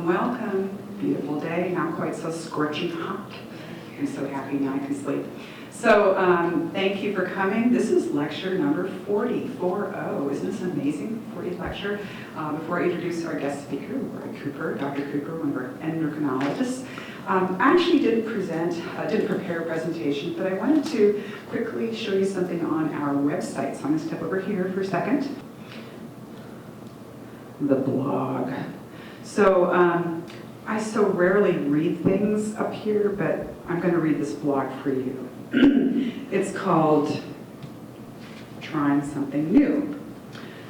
Welcome, welcome. Beautiful day, not quite so scorching hot. I'm so happy now I can sleep. So thank you for coming. This is lecture number 40. Isn't this amazing? 40th lecture. Before I introduce our guest speaker, Dr. Cooper, one of our endocrinologists. I actually didn't prepare a presentation, but I wanted to quickly show you something on our website. So I'm going to step over here for a second. The blog. So I so rarely read things up here, but I'm going to read this blog for you. It's called Trying Something New.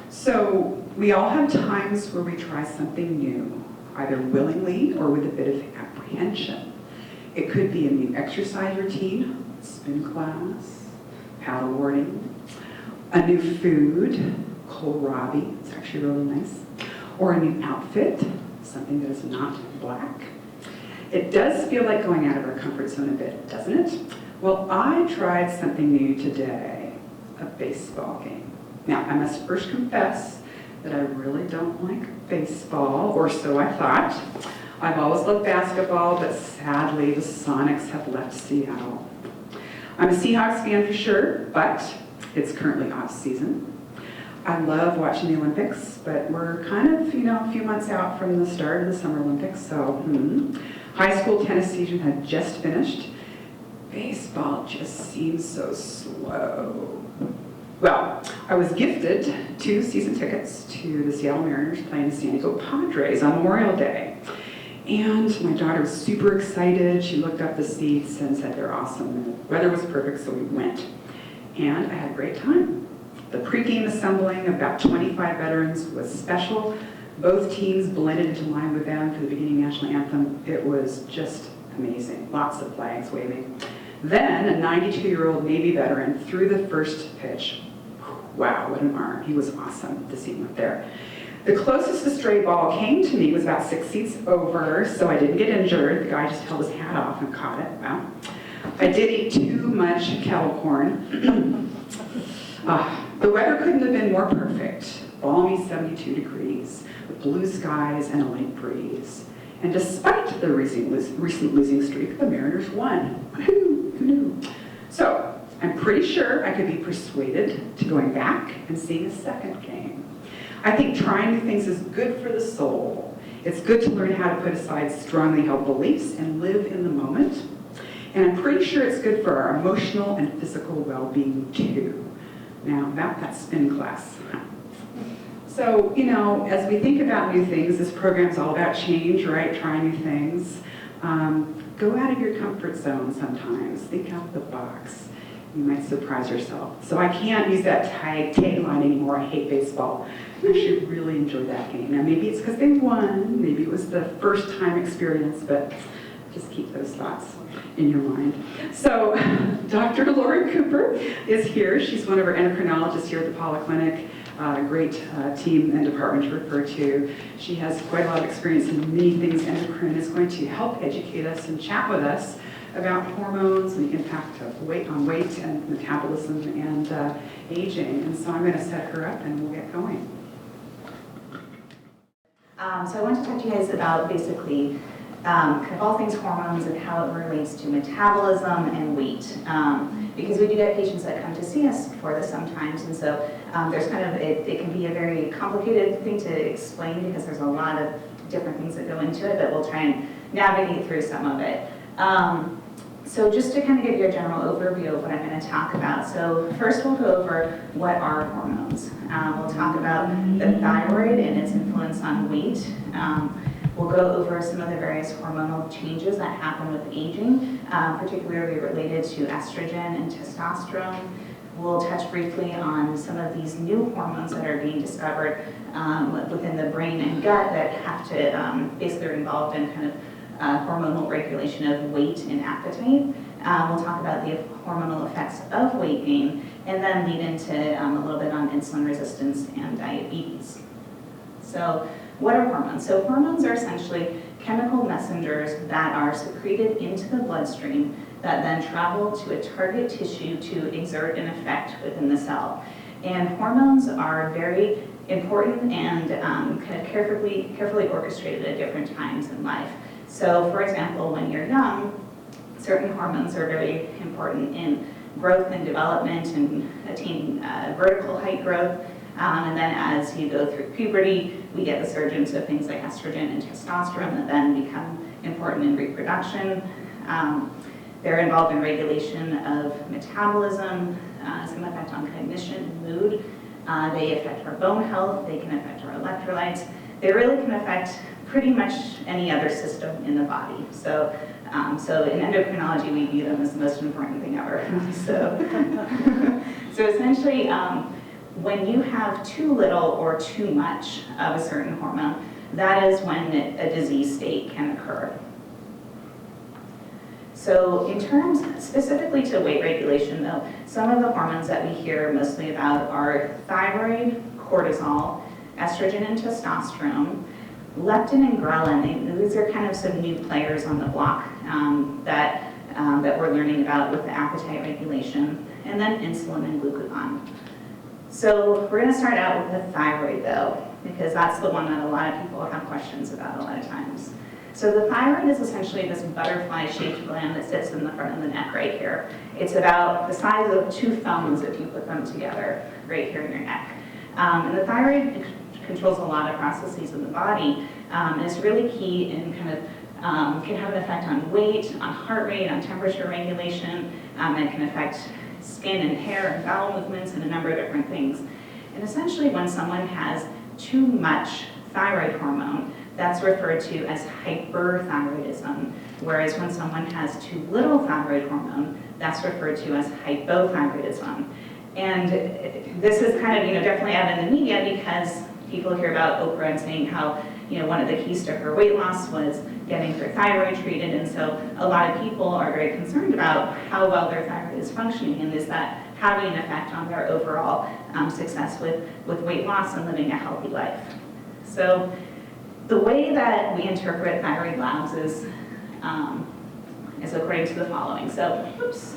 So we all have times where we try something new, either willingly or with a bit of apprehension. It could be a new exercise routine, spin class, paddleboarding, a new food, kohlrabi, it's actually really nice, or a new outfit, something that is not black. It does feel like going out of our comfort zone a bit, doesn't it? Well, I tried something new today, a baseball game. Now, I must first confess that I really don't like baseball, or so I thought. I've always loved basketball, but sadly, the Sonics have left Seattle. I'm a Seahawks fan for sure, but it's currently off season. I love watching the Olympics, but we're kind of, a few months out from the start of the Summer Olympics, so high school tennis season had just finished. Baseball just seems so slow. Well, I was gifted 2 season tickets to the Seattle Mariners playing the San Diego Padres on Memorial Day. And my daughter was super excited. She looked up the seats and said they're awesome. And the weather was perfect, so we went. And I had a great time. The pregame assembling of about 25 veterans was special. Both teams blended into line with them for the beginning national anthem. It was just amazing. Lots of flags waving. Then a 92-year-old Navy veteran threw the first pitch. Wow, what an arm. He was awesome to see him up there. The closest the stray ball came to me was about 6 seats over, so I didn't get injured. The guy just held his hat off and caught it. Wow. I did eat too much kettle corn. The weather couldn't have been more perfect. Balmy 72 degrees, with blue skies and a light breeze. And despite the recent losing streak, the Mariners won. Woohoo! Who knew? So, I'm pretty sure I could be persuaded to going back and seeing a second game. I think trying new things is good for the soul. It's good to learn how to put aside strongly held beliefs and live in the moment. And I'm pretty sure it's good for our emotional and physical well-being too. Now, about that spin class. So, as we think about new things, this program's all about change, right? Try new things. Go out of your comfort zone sometimes. Think out the box. You might surprise yourself. So I can't use that tagline anymore, I hate baseball. I actually really enjoyed that game. Now, maybe it's because they won. Maybe it was the first time experience, but just keep those thoughts in your mind. So Dr. Lori Cooper is here. She's one of our endocrinologists here at the Polyclinic. Great team and department to refer to. She has quite a lot of experience in many things endocrine, is going to help educate us and chat with us about hormones and the impact of weight and metabolism and aging. And so I'm going to set her up and we'll get going. So I want to talk to you guys about basically kind of all things hormones and how it relates to metabolism and weight. Because we do get patients that come to see us for this sometimes, and so there's kind of, it can be a very complicated thing to explain because there's a lot of different things that go into it, but we'll try and navigate through some of it. So just to kind of give you a general overview of what I'm going to talk about. So first we'll go over what are hormones. We'll talk about the thyroid and its influence on weight. We'll go over some of the various hormonal changes that happen with aging, particularly related to estrogen and testosterone. We'll touch briefly on some of these new hormones that are being discovered within the brain and gut that have to, basically are involved in kind of hormonal regulation of weight and appetite. We'll talk about the hormonal effects of weight gain, and then lead into a little bit on insulin resistance and diabetes. So what are hormones? So hormones are essentially chemical messengers that are secreted into the bloodstream that then travel to a target tissue to exert an effect within the cell. And hormones are very important and kind of carefully orchestrated at different times in life. So for example, when you're young, certain hormones are very important in growth and development and attaining vertical height growth. And then as you go through puberty, we get the surge into things like estrogen and testosterone that then become important in reproduction. They're involved in regulation of metabolism, some effect on cognition and mood. They affect our bone health, they can affect our electrolytes. They really can affect pretty much any other system in the body. So in endocrinology, we view them as the most important thing ever. So essentially, when you have too little or too much of a certain hormone, that is when a disease state can occur. So in terms specifically to weight regulation though, some of the hormones that we hear mostly about are thyroid, cortisol, estrogen and testosterone, leptin and ghrelin. These are kind of some new players on the block that we're learning about with the appetite regulation, and then insulin and glucagon. So we're going to start out with the thyroid though, because that's the one that a lot of people have questions about a lot of times. So the thyroid is essentially this butterfly-shaped gland that sits in the front of the neck right here. It's about the size of 2 thumbs if you put them together right here in your neck. And the thyroid controls a lot of processes in the body, and it's really key in kind of can have an effect on weight, on heart rate, on temperature regulation. It can affect skin and hair and bowel movements and a number of different things. And essentially when someone has too much thyroid hormone, that's referred to as hyperthyroidism, whereas when someone has too little thyroid hormone, that's referred to as hypothyroidism. And this is kind of, definitely out in the media because people hear about Oprah and saying how, one of the keys to her weight loss was getting her thyroid treated, and so a lot of people are very concerned about how well their thyroid is functioning, and is that having an effect on their overall success with weight loss and living a healthy life. So the way that we interpret thyroid labs is according to the following. So, oops,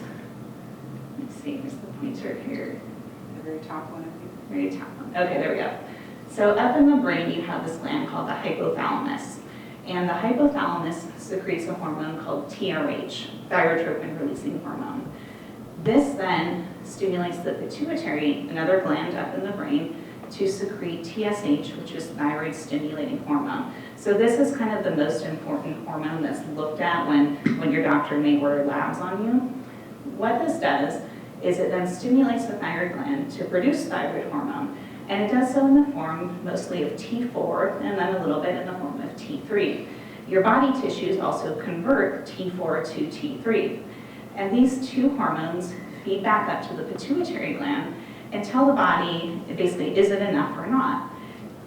let's see, here's the pointer here. The very top one, I think. Very top one. Okay, there we go. So up in the brain, you have this gland called the hypothalamus. And the hypothalamus secretes a hormone called TRH, thyrotropin-releasing hormone. This then stimulates the pituitary, another gland up in the brain, to secrete TSH, which is thyroid-stimulating hormone. So this is kind of the most important hormone that's looked at when your doctor may order labs on you. What this does is it then stimulates the thyroid gland to produce thyroid hormone, and it does so in the form mostly of T4 and then a little bit in the form of T3. Your body tissues also convert T4 to T3, and these two hormones feed back up to the pituitary gland and tell the body, basically, is it enough or not?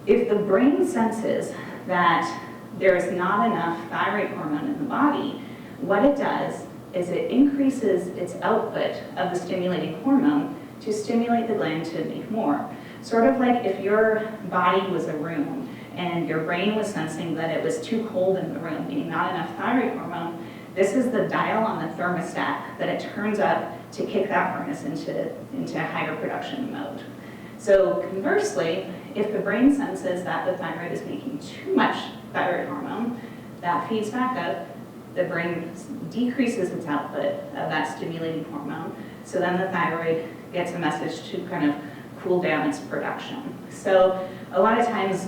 If the brain senses that there is not enough thyroid hormone in the body, what it does is it increases its output of the stimulating hormone to stimulate the gland to make more. Sort of like if your body was a room and your brain was sensing that it was too cold in the room, meaning not enough thyroid hormone, this is the dial on the thermostat that it turns up to kick that furnace into higher production mode. So conversely, if the brain senses that the thyroid is making too much thyroid hormone, that feeds back up, the brain decreases its output of that stimulating hormone, so then the thyroid gets a message to kind of cool down its production. So a lot of times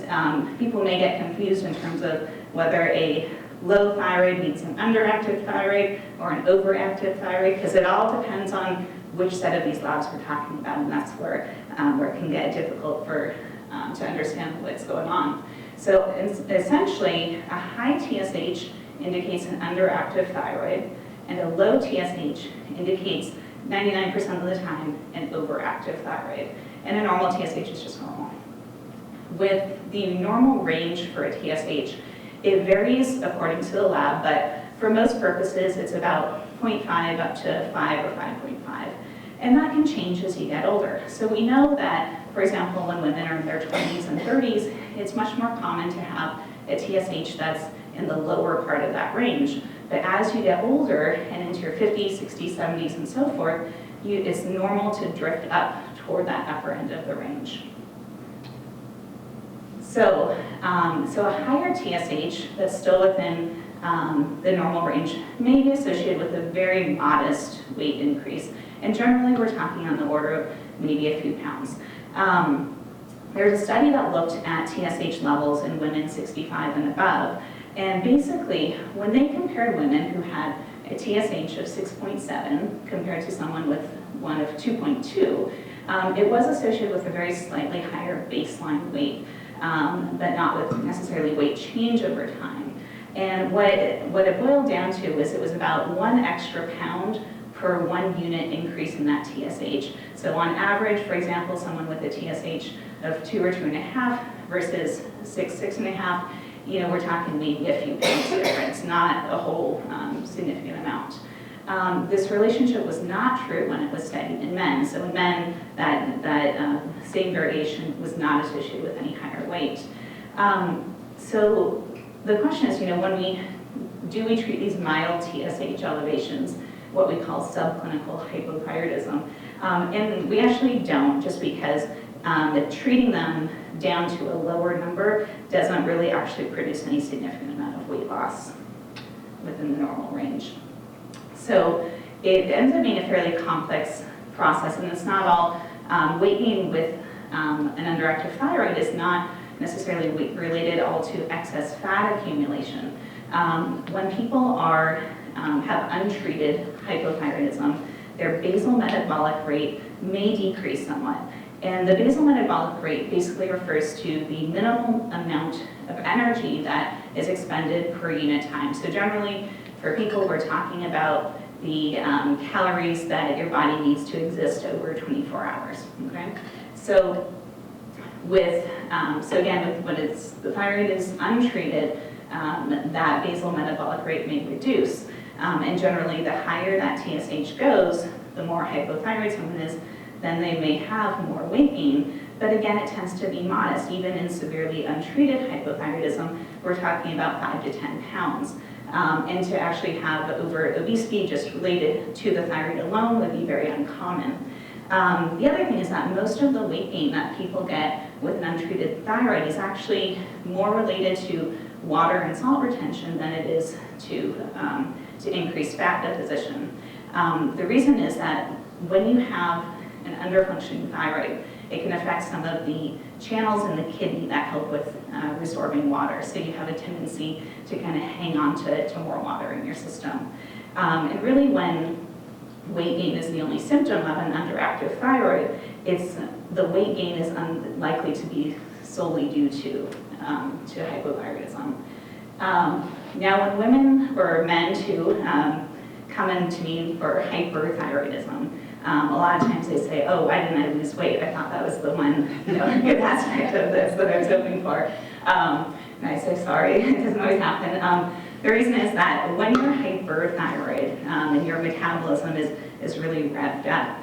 people may get confused in terms of whether a low thyroid means an underactive thyroid or an overactive thyroid, because it all depends on which set of these labs we're talking about, and that's where it can get difficult to understand what's going on. So essentially, a high TSH indicates an underactive thyroid, and a low TSH indicates 99% of the time an overactive thyroid. And a normal TSH is just normal. With the normal range for a TSH, it varies according to the lab, but for most purposes, it's about 0.5 up to 5 or 5.5. And that can change as you get older. So we know that, for example, when women are in their 20s and 30s, it's much more common to have a TSH that's in the lower part of that range. But as you get older and into your 50s, 60s, 70s, and so forth, it's normal to drift up toward that upper end of the range. So, so a higher TSH that's still within the normal range may be associated with a very modest weight increase. And generally, we're talking on the order of maybe a few pounds. There's a study that looked at TSH levels in women 65 and above. And basically, when they compared women who had a TSH of 6.7 compared to someone with one of 2.2, it was associated with a very slightly higher baseline weight, but not with necessarily weight change over time. And what it boiled down to was it was about 1 extra pound per 1 unit increase in that TSH. So on average, for example, someone with a TSH of 2 or 2.5 versus 6.5, you know, we're talking maybe a few pounds difference, not a whole significant amount. This relationship was not true when it was studied in men. So in men, that same variation was not associated with any higher weight. So the question is, you know, do we treat these mild TSH elevations, what we call subclinical hypothyroidism? And we actually don't, just because treating them down to a lower number doesn't really actually produce any significant amount of weight loss within the normal range. So it ends up being a fairly complex process, and it's not all, weight gain with an underactive thyroid is not necessarily related all to excess fat accumulation. When people have untreated hypothyroidism, their basal metabolic rate may decrease somewhat. And the basal metabolic rate basically refers to the minimum amount of energy that is expended per unit time. So generally, for people, we're talking about the calories that your body needs to exist over 24 hours, okay? So again, when the thyroid is untreated, that basal metabolic rate may reduce. And generally, the higher that TSH goes, the more hypothyroid someone is, then they may have more weight gain. But again, it tends to be modest. Even in severely untreated hypothyroidism, we're talking about 5 to 10 pounds. And to actually have overt obesity just related to the thyroid alone would be very uncommon. The other thing is that most of the weight gain that people get with an untreated thyroid is actually more related to water and salt retention than it is to increase fat deposition. The reason is that when you have an underfunctioning thyroid, it can affect some of the channels in the kidney that help with resorbing water. So you have a tendency to kind of hang on to more water in your system. And really when weight gain is the only symptom of an underactive thyroid, the weight gain is unlikely to be solely due to hypothyroidism. Now when women or men too come in to me for hyperthyroidism, a lot of times they say, oh, why didn't I lose weight? I thought that was the one good aspect of this that I was hoping for. And I say, sorry, it doesn't always happen. The reason is that when you're hyperthyroid and your metabolism is really revved up,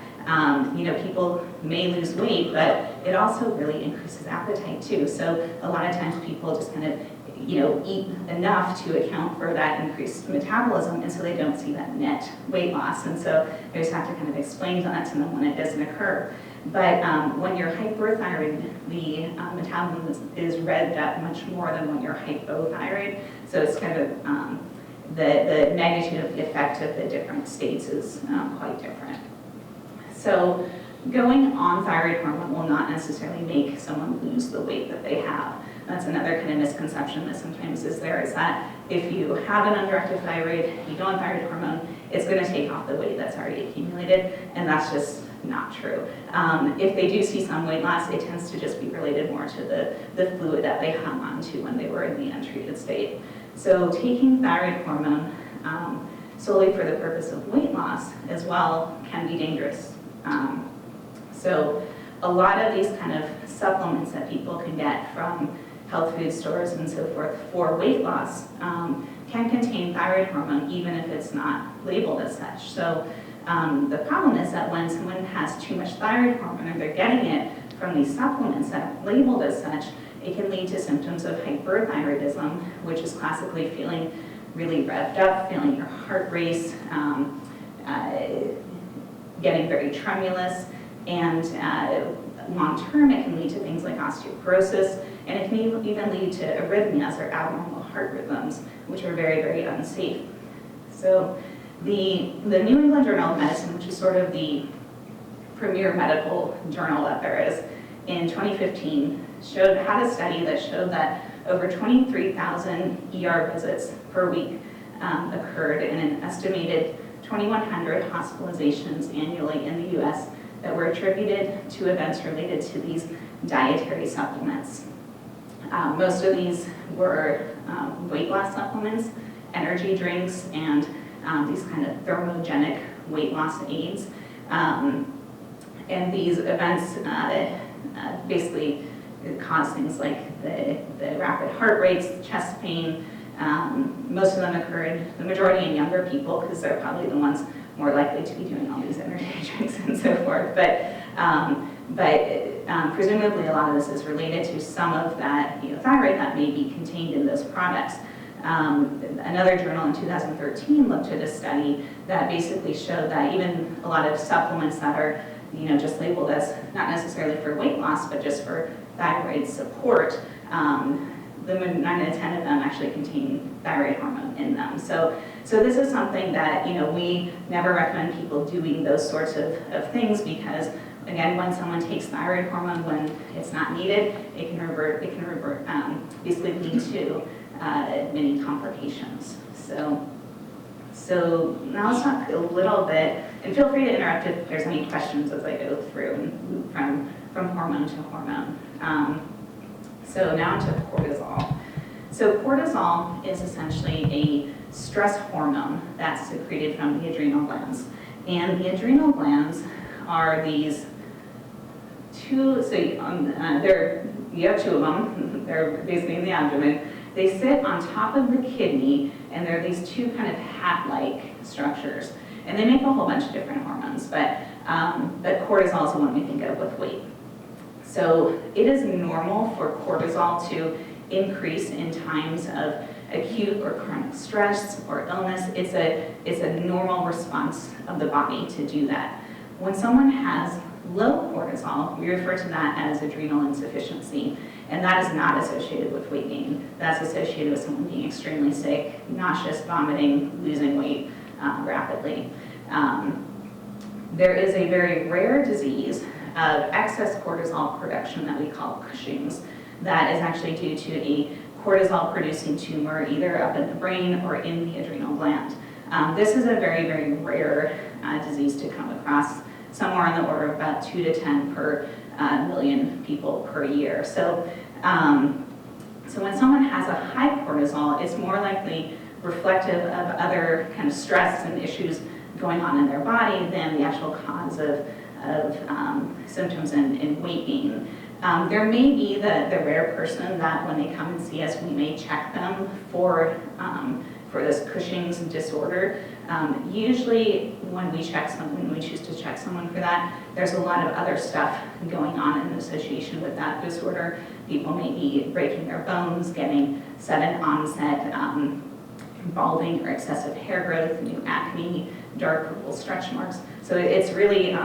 people may lose weight, but it also really increases appetite too. So a lot of times people just kind of eat enough to account for that increased metabolism, and so they don't see that net weight loss. And so they just have to kind of explain that to them when it doesn't occur. But when you're hyperthyroid, the metabolism is revved up much more than when you're hypothyroid. So it's kind of the magnitude of the effect of the different states is quite different. So going on thyroid hormone will not necessarily make someone lose the weight that they have. That's another kind of misconception that sometimes is that if you have an underactive thyroid, you go on thyroid hormone, it's going to take off the weight that's already accumulated, and that's just not true. If they do see some weight loss, it tends to just be related more to the fluid that they hung on to when they were in the untreated state. So taking thyroid hormone solely for the purpose of weight loss as well can be dangerous. So a lot of these kind of supplements that people can get from health food stores and so forth for weight loss can contain thyroid hormone even if it's not labeled as such. So the problem is that when someone has too much thyroid hormone or they're getting it from these supplements that are labeled as such, it can lead to symptoms of hyperthyroidism, which is classically feeling really revved up, feeling your heart race, getting very tremulous, And long-term, it can lead to things like osteoporosis, and it can even lead to arrhythmias or abnormal heart rhythms, which are very, very unsafe. So the New England Journal of Medicine, which is sort of the premier medical journal that there is, in 2015 had a study that showed that over 23,000 ER visits per week occurred, and an estimated 2,100 hospitalizations annually in the US that were attributed to events related to these dietary supplements. Most of these were weight loss supplements, energy drinks, and these kind of thermogenic weight loss aids. And these events basically cause things like the rapid heart rates, chest pain. Most of them occurred, the majority in younger people, because they're probably the ones more likely to be doing all these energy drinks and so forth. But presumably a lot of this is related to some of that thyroid that may be contained in those products. Another journal in 2013 looked at a study that basically showed that even a lot of supplements that are just labeled as not necessarily for weight loss, but just for thyroid support, the 9 out of 10 of them actually contain thyroid hormone in them. So this is something that we never recommend people doing those sorts of things, because again, when someone takes thyroid hormone when it's not needed, it can revert basically lead to many complications. So now let's talk a little bit, and feel free to interrupt if there's any questions as I go through and move from hormone to hormone. So now into cortisol. So cortisol is essentially a stress hormone that's secreted from the adrenal glands. And the adrenal glands are these two, so you have two of them, they're basically in the abdomen. They sit on top of the kidney, and they're these two kind of hat-like structures. And they make a whole bunch of different hormones, but cortisol is the one we think of with weight. So it is normal for cortisol to increase in times of acute or chronic stress or illness. It's a normal response of the body to do that. When someone has low cortisol, we refer to that as adrenal insufficiency, and that is not associated with weight gain. That's associated with someone being extremely sick, nauseous, vomiting, losing weight rapidly. There is a very rare disease of excess cortisol production that we call Cushing's, that is actually due to a cortisol-producing tumor either up in the brain or in the adrenal gland. This is a very, very rare disease to come across, somewhere on the order of about 2 to 10 per million people per year. So when someone has a high cortisol, it's more likely reflective of other kind of stress and issues going on in their body than the actual cause of symptoms and weight gain. There may be the rare person that when they come and see us, we may check them for this Cushing's disorder. Usually when we choose to check someone for that, there's a lot of other stuff going on in association with that disorder. People may be breaking their bones, getting sudden onset balding or excessive hair growth, new acne, dark purple stretch marks. So it's really,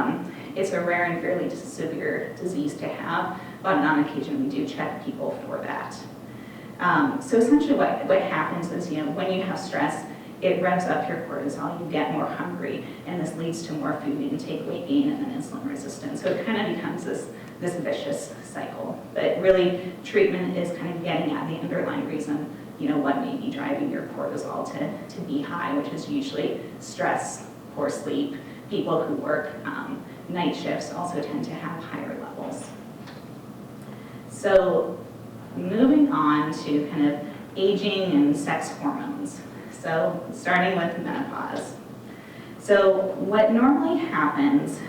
it's a rare and fairly severe disease to have, but on occasion we do check people for that. So essentially what happens is, when you have stress, it revs up your cortisol, you get more hungry, and this leads to more food intake, weight gain, and then insulin resistance. So it kind of becomes this vicious cycle. But really, treatment is kind of getting at the underlying reason, what may be driving your cortisol to be high, which is usually stress, poor sleep. People who work night shifts also tend to have higher levels. So moving on to kind of aging and sex hormones. So starting with menopause. So what normally happens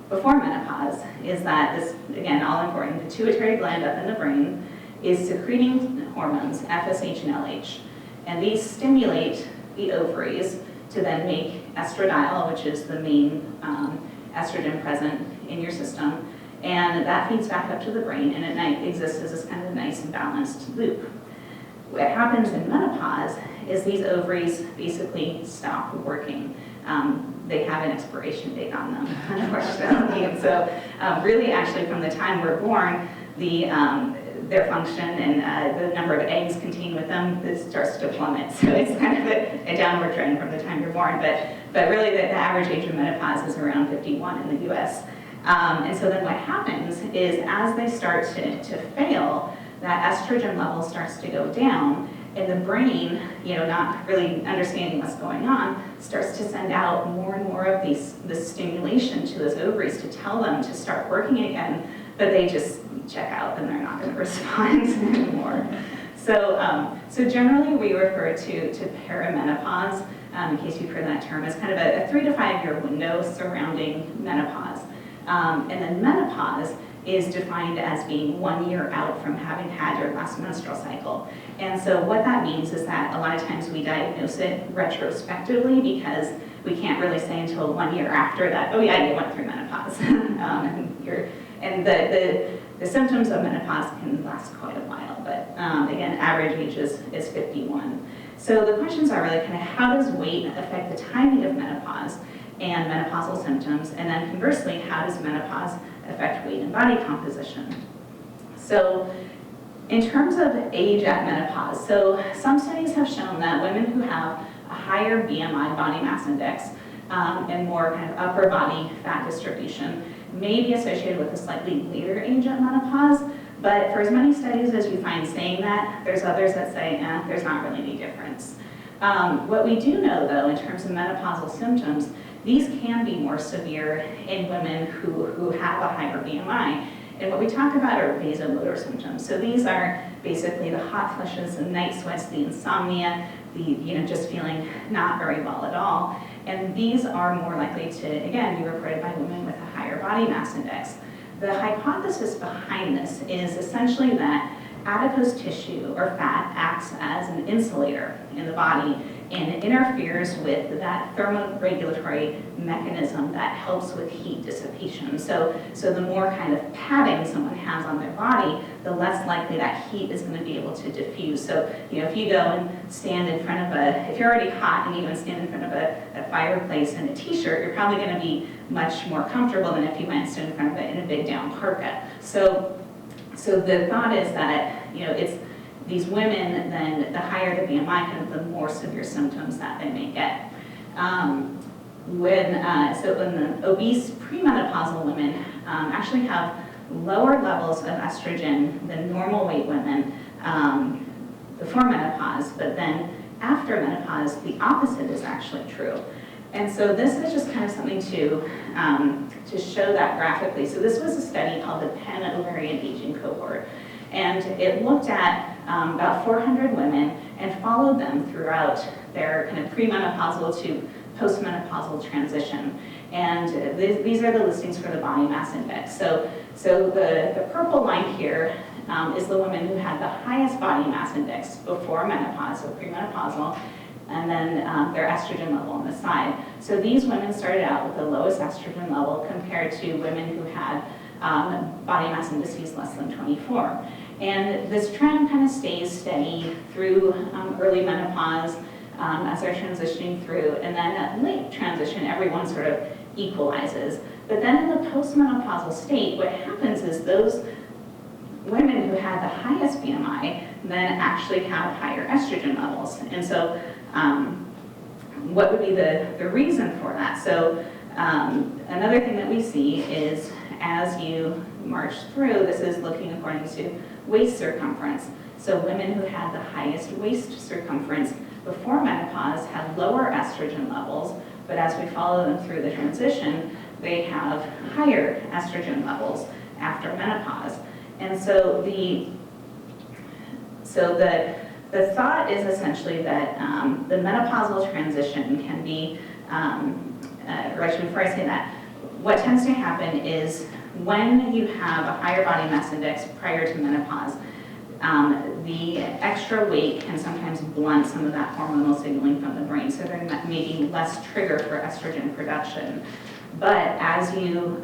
before menopause is that this, again, all important, pituitary gland up in the brain is secreting hormones, FSH and LH. And these stimulate the ovaries to then make estradiol, which is the main estrogen present in your system. And that feeds back up to the brain, and it exists as this kind of nice and balanced loop. What happens in menopause is these ovaries basically stop working. they have an expiration date on them, unfortunately. And so really actually from the time we're born, their function and the number of eggs contained with them, this starts to plummet. So it's kind of a downward trend from the time you're born, but really the average age of menopause is around 51 in the US. And so then what happens is as they start to fail, that estrogen level starts to go down, and the brain, not really understanding what's going on, starts to send out more and more of this stimulation to those ovaries to tell them to start working again, but they just check out and they're not going to respond anymore. So generally we refer to perimenopause, in case you've heard that term, as kind of a 3 to 5 year window surrounding menopause. And then menopause is defined as being 1 year out from having had your last menstrual cycle. And so what that means is that a lot of times we diagnose it retrospectively because we can't really say until 1 year after that, oh yeah, you went through menopause. And the symptoms of menopause can last quite a while, but again, average age is 51. So the questions are really kind of how does weight affect the timing of menopause and menopausal symptoms, and then conversely, how does menopause affect weight and body composition? So in terms of age at menopause, so some studies have shown that women who have a higher BMI, body mass index, and more kind of upper body fat distribution may be associated with a slightly later age at menopause, but for as many studies as you find saying that, there's others that say, there's not really any difference. What we do know though, in terms of menopausal symptoms, these can be more severe in women who have a higher BMI. And what we talk about are vasomotor symptoms. So these are basically the hot flushes, the night sweats, the insomnia, the just feeling not very well at all. And these are more likely to, again, be reported by women with a higher body mass index. The hypothesis behind this is essentially that adipose tissue or fat acts as an insulator in the body and interferes with that thermoregulatory mechanism that helps with heat dissipation. So the more kind of padding someone has on their body, the less likely that heat is going to be able to diffuse. So, if you go and stand in front of if you're already hot and you go and stand in front of a fireplace in a t-shirt, you're probably going to be much more comfortable than if you went and stood in front of it in a big down parka. So the thought is that, it's these women, then the higher the BMI, kind of the more severe symptoms that they may get. When the obese premenopausal women actually have lower levels of estrogen than normal weight women before menopause, but then after menopause, the opposite is actually true. And so this is just kind of something to show that graphically. So this was a study called the Penn Ovarian Aging Cohort. And it looked at about 400 women and followed them throughout their kind of premenopausal to postmenopausal transition. And these are the listings for the body mass index. So the purple line here is the women who had the highest body mass index before menopause, so premenopausal, and then their estrogen level on the side. So these women started out with the lowest estrogen level compared to women who had body mass indices less than 24. And this trend kind of stays steady through early menopause as they're transitioning through, and then at late transition, everyone sort of equalizes. But then in the postmenopausal state, what happens is those women who had the highest BMI then actually have higher estrogen levels. And so what would be the reason for that? So another thing that we see is as you march through, this is looking according to waist circumference. So women who had the highest waist circumference before menopause had lower estrogen levels, but as we follow them through the transition, they have higher estrogen levels after menopause. And so the thought is essentially that the menopausal transition can be, or actually before I say that, what tends to happen is when you have a higher body mass index prior to menopause, the extra weight can sometimes blunt some of that hormonal signaling from the brain, so there may be less trigger for estrogen production. But as you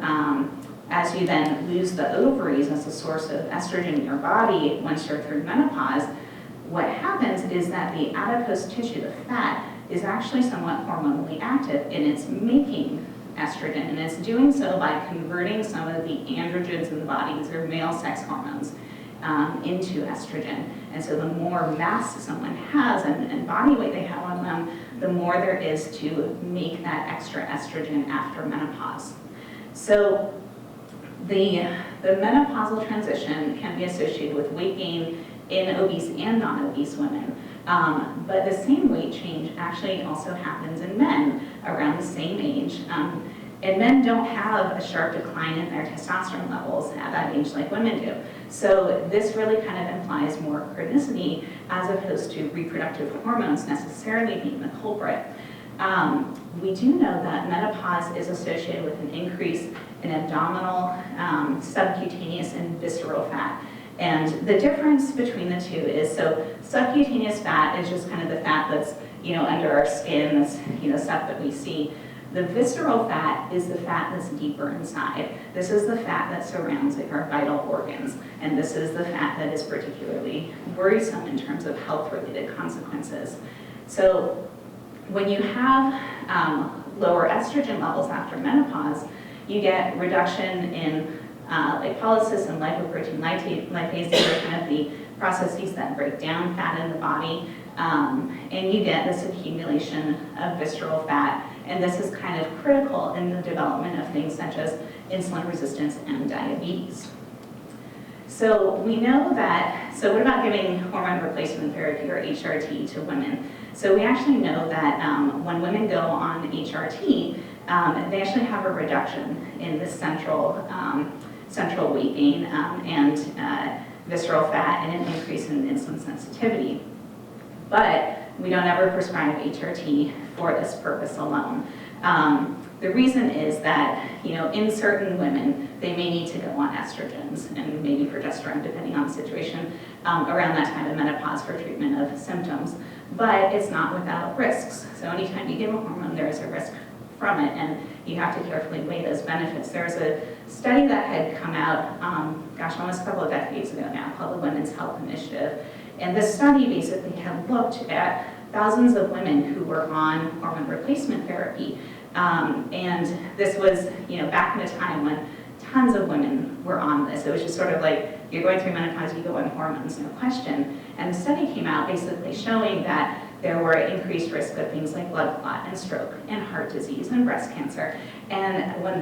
then lose the ovaries as a source of estrogen in your body once you're through menopause, what happens is that the adipose tissue, the fat, is actually somewhat hormonally active, and it's making estrogen, and it's doing so by converting some of the androgens in the body, these are male sex hormones, into estrogen. And so the more mass someone has and body weight they have on them, the more there is to make that extra estrogen after menopause. So the menopausal transition can be associated with weight gain in obese and non-obese women. But the same weight change actually also happens in men around the same age. And men don't have a sharp decline in their testosterone levels at that age like women do. So this really kind of implies more chronicity as opposed to reproductive hormones necessarily being the culprit. We do know that menopause is associated with an increase in abdominal, subcutaneous, and visceral fat. And the difference between the two is, so subcutaneous fat is just kind of the fat that's, under our skin, that's, stuff that we see. The visceral fat is the fat that's deeper inside. This is the fat that surrounds our vital organs. And this is the fat that is particularly worrisome in terms of health-related consequences. So when you have lower estrogen levels after menopause, you get reduction in lipolysis and lipoprotein lipase. These are kind of the processes that break down fat in the body. And you get this accumulation of visceral fat. And this is kind of critical in the development of things such as insulin resistance and diabetes. So we know that, so what about giving hormone replacement therapy or HRT to women? So we actually know that when women go on HRT, they actually have a reduction in the central weight gain and visceral fat and an increase in insulin sensitivity. But we don't ever prescribe HRT for this purpose alone. The reason is that, in certain women, they may need to go on estrogens and maybe progesterone, depending on the situation, around that time of menopause for treatment of symptoms. But it's not without risks. So anytime you give a hormone, there is a risk from it, and you have to carefully weigh those benefits. There's a study that had come out, almost a couple of decades ago now, called the Women's Health Initiative. And this study basically had looked at thousands of women who were on hormone replacement therapy. And this was, back in a time when tons of women were on this. It was just sort of like, you're going through menopause, you go on hormones, no question. And the study came out basically showing that there were increased risk of things like blood clot and stroke and heart disease and breast cancer. And when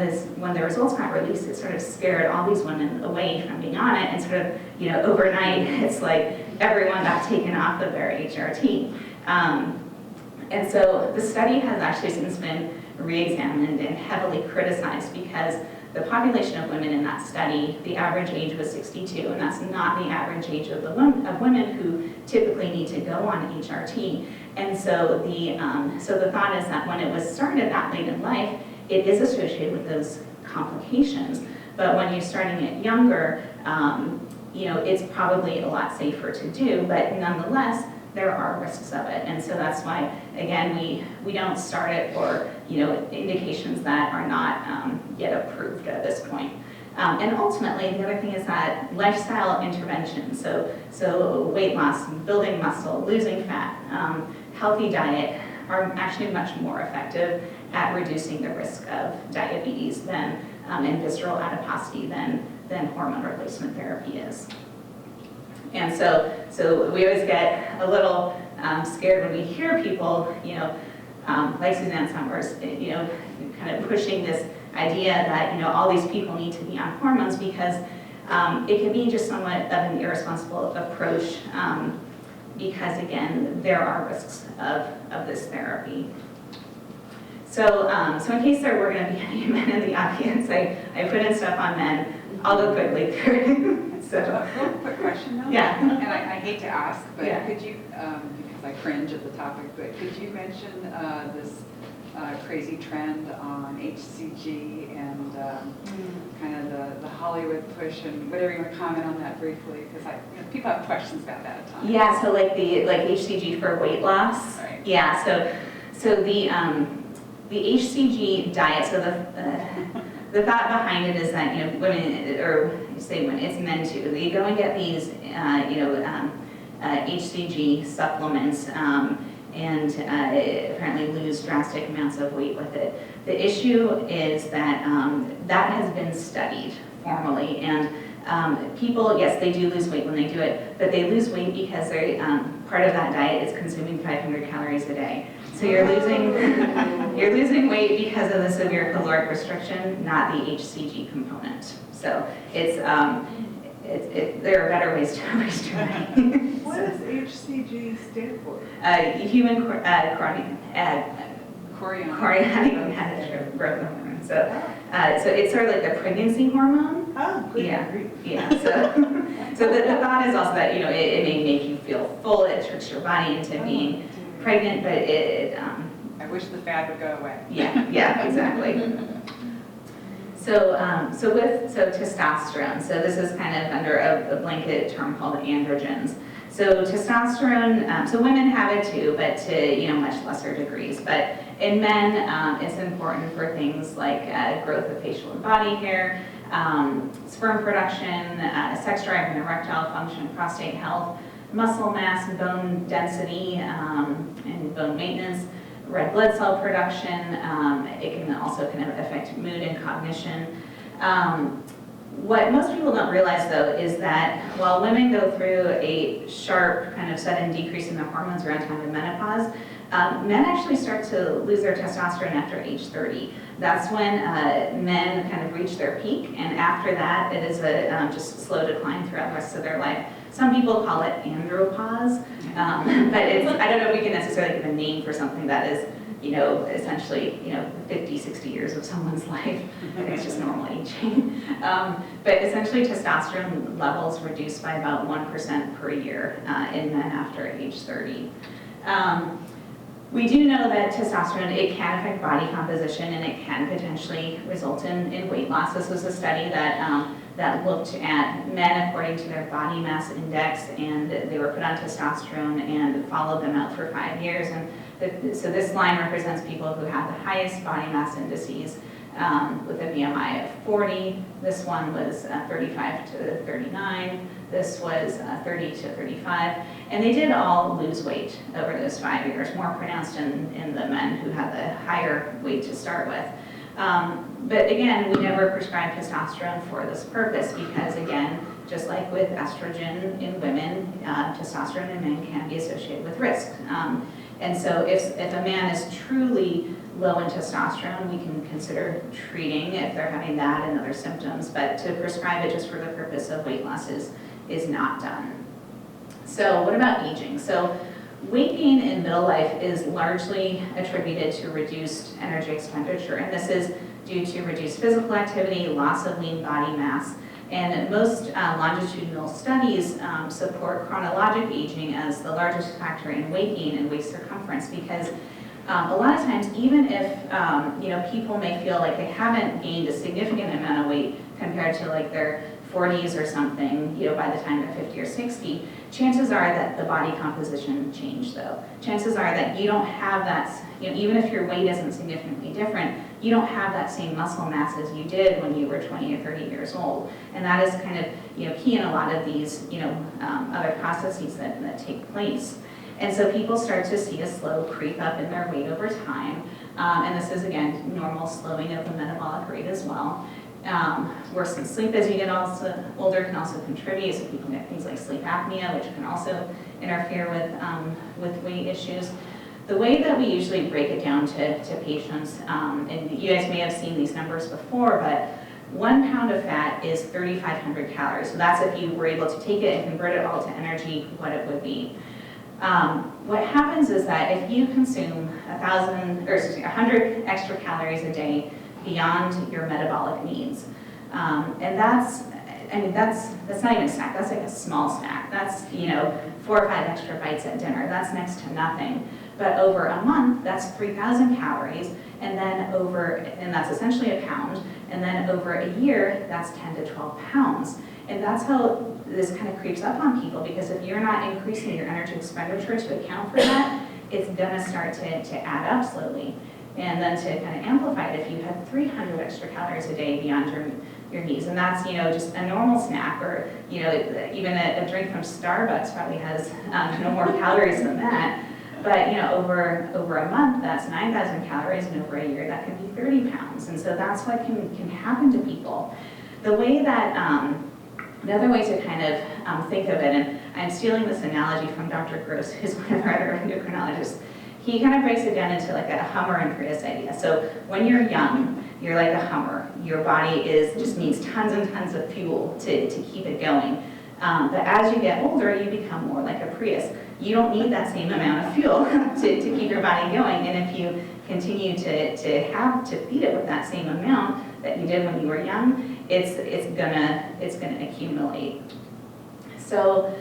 the results got released, it sort of scared all these women away from being on it. And sort of, overnight, it's like everyone got taken off of their HRT. And so the study has actually since been re-examined and heavily criticized because the population of women in that study, the average age was 62, and that's not the average age of women who typically need to go on HRT. And so the thought is that when it was started that late in life, it is associated with those complications. But when you're starting it younger, it's probably a lot safer to do, but nonetheless, there are risks of it. And so that's why, again, we don't start it for, indications that are not yet approved at this point. And ultimately, the other thing is that lifestyle intervention, so weight loss, building muscle, losing fat, healthy diet are actually much more effective at reducing the risk of diabetes and visceral adiposity than hormone replacement therapy is. And so we always get a little scared when we hear people, like Suzanne Summers, kind of pushing this idea that, all these people need to be on hormones because it can be just somewhat of an irresponsible approach because, again, there are risks of this therapy. So in case there were going to be any men in the audience, I put in stuff on men. I'll go quickly through. So, real quick question though. Yeah. And I hate to ask, but Yeah. could you, because I cringe at the topic, but could you mention this crazy trend on HCG and kind of the Hollywood push and whatever you want to comment on that briefly? Because people have questions about that at times. Yeah, so like HCG for weight loss. Right. Yeah, so the HCG diet, so the thought behind it is that, women, or say when it's men too, they go and get these, HCG supplements, and apparently lose drastic amounts of weight with it. The issue is that that has been studied formally, and people, yes, they do lose weight when they do it, but they lose weight because they, part of that diet is consuming 500 calories a day. So you're losing weight because of the severe caloric restriction, not the HCG component. So it's there are better ways to restrict. What does HCG stand for? Human chorionic growth hormone. So it's sort of like the pregnancy hormone. Oh, good. Yeah. So the thought is also that, you know, it may make you feel full. It tricks your body into being pregnant, but I wish the fad would go away. Yeah, exactly. So testosterone. So this is kind of under a blanket term called androgens. So testosterone, so women have it too, but to, you know, much lesser degrees. But in men, it's important for things like growth of facial and body hair, sperm production, sex drive and erectile function, prostate health, muscle mass, bone density, and bone maintenance, red blood cell production. It can also kind of affect mood and cognition. What most people don't realize, though, is that while women go through a sharp kind of sudden decrease in their hormones around time of menopause, men actually start to lose their testosterone after age 30. That's when men kind of reach their peak, and after that, it is a just slow decline throughout the rest of their life. Some people call it andropause, but I don't know if we can necessarily give a name for something that is, you know, essentially, you know, 50, 60 years of someone's life. It's just normal aging. But essentially, testosterone levels reduce by about 1% per year in men after age 30. We do know that testosterone, it can affect body composition, and it can potentially result in weight loss. This was a study that looked at men according to their body mass index, and they were put on testosterone and followed them out for 5 years. And so this line represents people who have the highest body mass indices with a BMI of 40. This one was 35 to 39. This was 30 to 35. And they did all lose weight over those 5 years, more pronounced in the men who had the higher weight to start with. But again, we never prescribe testosterone for this purpose because, again, just like with estrogen in women, testosterone in men can be associated with risk. And so if a man is truly low in testosterone, we can consider treating if they're having that and other symptoms, but to prescribe it just for the purpose of weight loss is not done. So what about aging? So weight gain in middle life is largely attributed to reduced energy expenditure, and this is due to reduced physical activity, loss of lean body mass, and most longitudinal studies support chronologic aging as the largest factor in weight gain and waist circumference, because a lot of times, even if you know, people may feel like they haven't gained a significant amount of weight compared to like their 40s or something, you know, by the time they're 50 or 60, chances are that the body composition changed, though. Chances are that you don't have that, you know, even if your weight isn't significantly different, you don't have that same muscle mass as you did when you were 20 or 30 years old. And that is kind of, you know, key in a lot of these, you know, other processes that take place. And so people start to see a slow creep up in their weight over time. And this is, again, normal slowing of the metabolic rate as well. Worsened sleep as you get older can also contribute. So people get things like sleep apnea, which can also interfere with weight issues. The way that we usually break it down to patients, and you guys may have seen these numbers before, but 1 pound of fat is 3,500 calories. So that's if you were able to take it and convert it all to energy, what it would be. What happens is that if you consume 100 extra calories a day beyond your metabolic needs, and that's not even a snack. That's like a small snack. That's, you know, 4 or 5 extra bites at dinner. That's next to nothing. But over a month, that's 3,000 calories, and that's essentially a pound. And then over a year, that's 10 to 12 pounds. And that's how this kind of creeps up on people, because if you're not increasing your energy expenditure to account for that, it's gonna start to add up slowly. And then to kind of amplify it, if you had 300 extra calories a day beyond your needs, and that's, you know, just a normal snack, or, you know, even a drink from Starbucks probably has no more calories than that. But over a month, that's 9,000 calories, and over a year, that can be 30 pounds. And so that's what can happen to people. The way that, another way to kind of think of it, and I'm stealing this analogy from Dr. Gross, who's one of our other endocrinologists. He kind of breaks it down into like a Hummer and Prius idea. So when you're young, you're like a Hummer. Your body just needs tons and tons of fuel to keep it going. But as you get older, you become more like a Prius. You don't need that same amount of fuel to keep your body going. And if you continue to feed it with that same amount that you did when you were young, it's gonna accumulate. So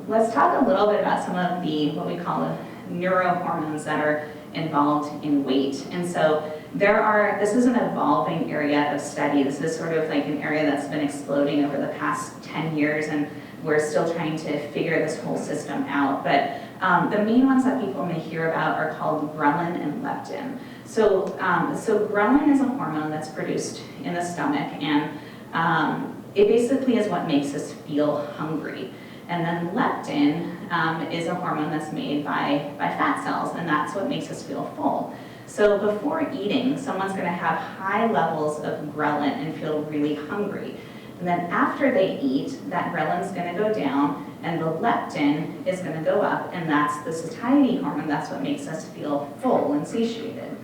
let's talk a little bit about some of what we call the neurohormones that are involved in weight. And so this is an evolving area of study. This is sort of like an area that's been exploding over the past 10 years, and we're still trying to figure this whole system out. But the main ones that people may hear about are called ghrelin and leptin. So ghrelin is a hormone that's produced in the stomach, and it basically is what makes us feel hungry. And then leptin is a hormone that's made by fat cells, and that's what makes us feel full. So before eating, someone's going to have high levels of ghrelin and feel really hungry. And then after they eat, that ghrelin's going to go down, and the leptin is going to go up, and that's the satiety hormone. That's what makes us feel full and satiated.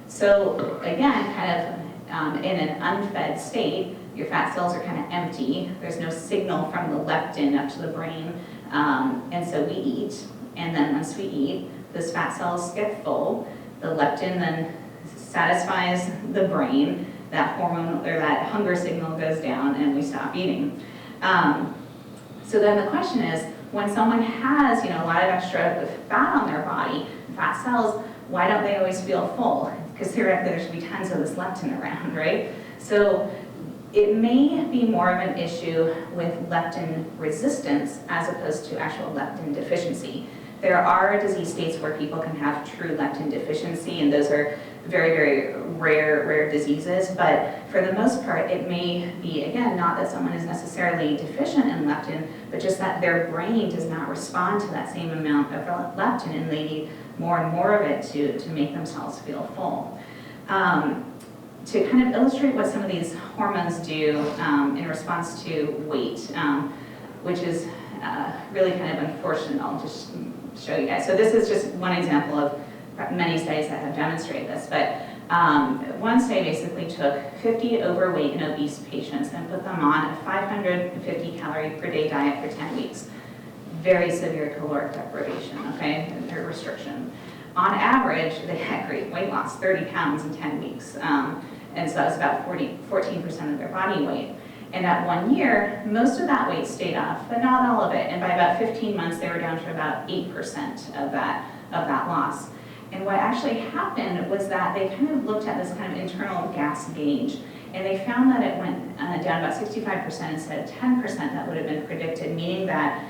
So again, kind of in an unfed state, your fat cells are kind of empty. There's no signal from the leptin up to the brain. And so we eat. And then once we eat, those fat cells get full. The leptin then satisfies the brain. That hormone or that hunger signal goes down, and we stop eating. So then the question is, when someone has a lot of extra fat on their body, fat cells, why don't they always feel full? Because theoretically there should be tons of this leptin around, right? So it may be more of an issue with leptin resistance as opposed to actual leptin deficiency. There are disease states where people can have true leptin deficiency, and those are very, very rare diseases. But for the most part, it may be, again, not that someone is necessarily deficient in leptin, but just that their brain does not respond to that same amount of leptin, and they need more and more of it to make themselves feel full. To kind of illustrate what some of these hormones do in response to weight, which is really kind of unfortunate. I'll just show you guys. So this is just one example of many studies that have demonstrated this, but one study basically took 50 overweight and obese patients and put them on a 550 calorie per day diet for 10 weeks. Very severe caloric deprivation, okay, or restriction. On average, they had great weight loss, 30 pounds in 10 weeks. And so that was about 14% of their body weight. And at 1 year, most of that weight stayed off, but not all of it. And by about 15 months, they were down to about 8% of that loss. And what actually happened was that they kind of looked at this kind of internal gas gauge, and they found that it went down about 65% instead of 10% that would have been predicted, meaning that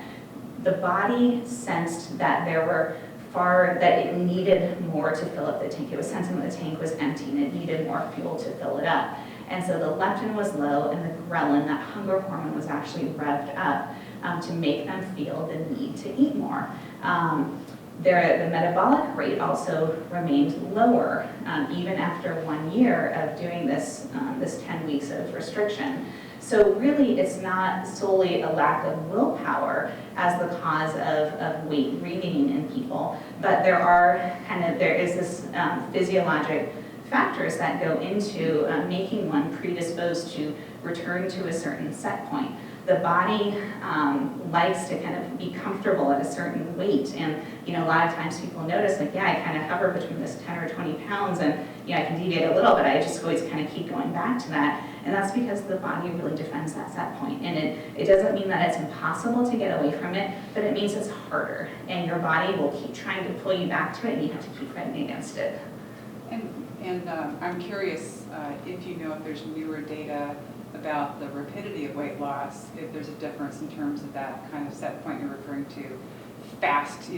the body sensed that that it needed more to fill up the tank. It was sensing that the tank was empty and it needed more fuel to fill it up. And so the leptin was low, and the ghrelin, that hunger hormone, was actually revved up to make them feel the need to eat more. The metabolic rate also remained lower even after 1 year of doing this 10 weeks of restriction. So really, it's not solely a lack of willpower as the cause of weight regain in people, but there is this physiologic factors that go into making one predisposed to return to a certain set point. The body likes to kind of be comfortable at a certain weight, and a lot of times people notice, like, I kind of hover between this 10 or 20 pounds, and I can deviate a little, but I just always kind of keep going back to that. And that's because the body really defends that set point. And it doesn't mean that it's impossible to get away from it, but it means it's harder. And your body will keep trying to pull you back to it, and you have to keep fighting against it. And I'm curious if you know if there's newer data about the rapidity of weight loss, if there's a difference in terms of that kind of set point you're referring to, fast,